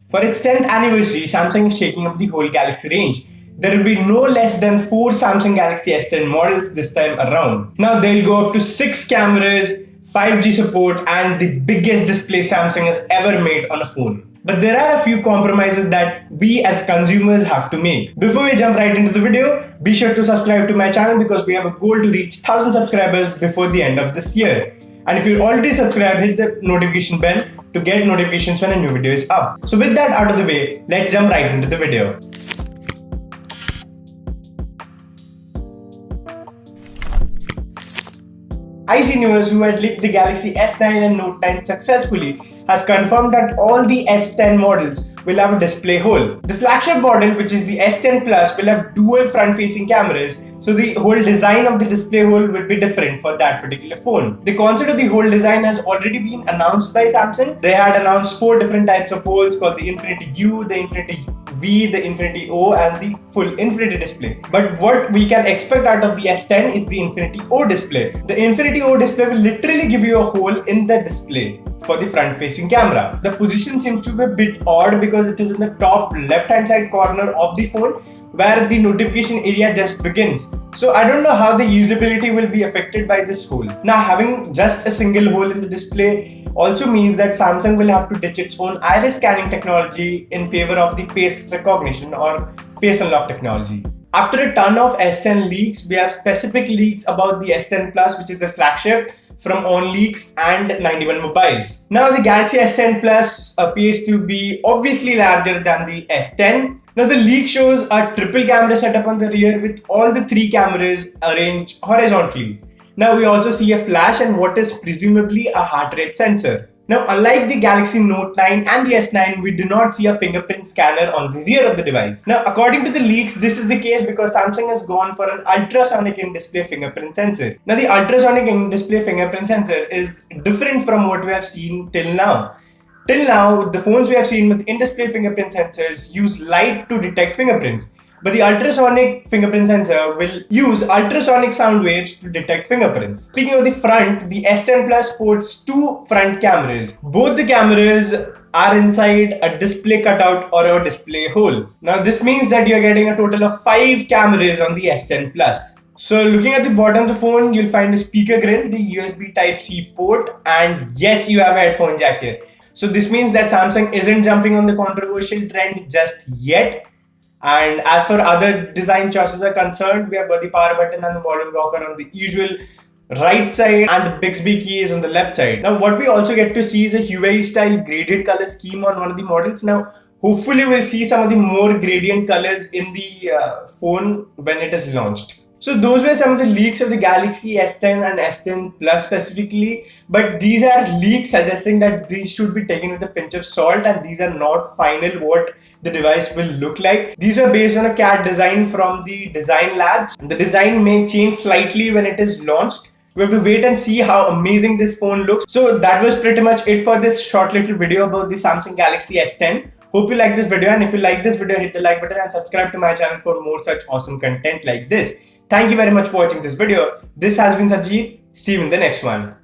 For its 10th anniversary, Samsung is shaking up the whole Galaxy range. There will be no less than 4 Samsung Galaxy S10 models this time around. Now they'll go up to 6 cameras, 5G support, and the biggest display Samsung has ever made on a phone. But there are a few compromises that we as consumers have to make. Before we jump right into the video, be sure to subscribe to my channel because we have a goal to reach 1000 subscribers before the end of this year. And if you're already subscribed, hit the notification bell to get notifications when a new video is up. So with that out of the way, let's jump right into the video. IC News, who had leaked the Galaxy S9 and Note 9 successfully, has confirmed that all the S10 models will have a display hole. The flagship model, which is the S10 Plus, will have dual front-facing cameras, so the whole design of the display hole will be different for that particular phone. The concept of the hole design has already been announced by Samsung. They had announced 4 different types of holes called the Infinity U, the Infinity V, the Infinity O, and the full Infinity display. But what we can expect out of the S10 is the Infinity O display. The Infinity O display will literally give you a hole in the display for the front-facing camera. The position seems to be a bit odd because it is in the top left-hand side corner of the phone where the notification area just begins. So I don't know how the usability will be affected by this hole. Now having just a single hole in the display also means that Samsung will have to ditch its own iris scanning technology in favor of the face recognition or face unlock technology. After a ton of S10 leaks, we have specific leaks about the S10 Plus, which is the flagship, from OnLeaks and 91 Mobiles. Now the Galaxy S10 Plus appears to be obviously larger than the S10. Now the leak shows a triple camera setup on the rear with all the 3 cameras arranged horizontally. Now we also see a flash and what is presumably a heart rate sensor. Now unlike the Galaxy Note 9 and the S9, we do not see a fingerprint scanner on the rear of the device. Now according to the leaks, this is the case because Samsung has gone for an ultrasonic in-display fingerprint sensor. Now the ultrasonic in-display fingerprint sensor is different from what we have seen till now. Till now, the phones we have seen with in-display fingerprint sensors use light to detect fingerprints. But the ultrasonic fingerprint sensor will use ultrasonic sound waves to detect fingerprints. Speaking of the front, the S10 Plus sports 2 front cameras. Both the cameras are inside a display cutout or a display hole. Now this means that you're getting a total of 5 cameras on the S10 Plus. So looking at the bottom of the phone, you'll find a speaker grill, the USB Type-C port, and yes, you have a headphone jack here. So this means that Samsung isn't jumping on the controversial trend just yet. And as for other design choices are concerned, we have got the power button and the volume rocker on the usual right side and the Bixby key is on the left side. Now what we also get to see is a Huawei style graded color scheme on one of the models. Now hopefully we'll see some of the more gradient colors in the phone when it is launched. So those were some of the leaks of the Galaxy S10 and S10 Plus specifically, but these are leaks suggesting that these should be taken with a pinch of salt and these are not final what the device will look like. These were based on a CAD design from the design labs. The design may change slightly when it is launched. We have to wait and see how amazing this phone looks. So that was pretty much it for this short little video about the Samsung Galaxy S10. Hope you like this video, and if you like this video, hit the like button and subscribe to my channel for more such awesome content like this. Thank you very much for watching this video. This has been Satyajeet. See you in the next one.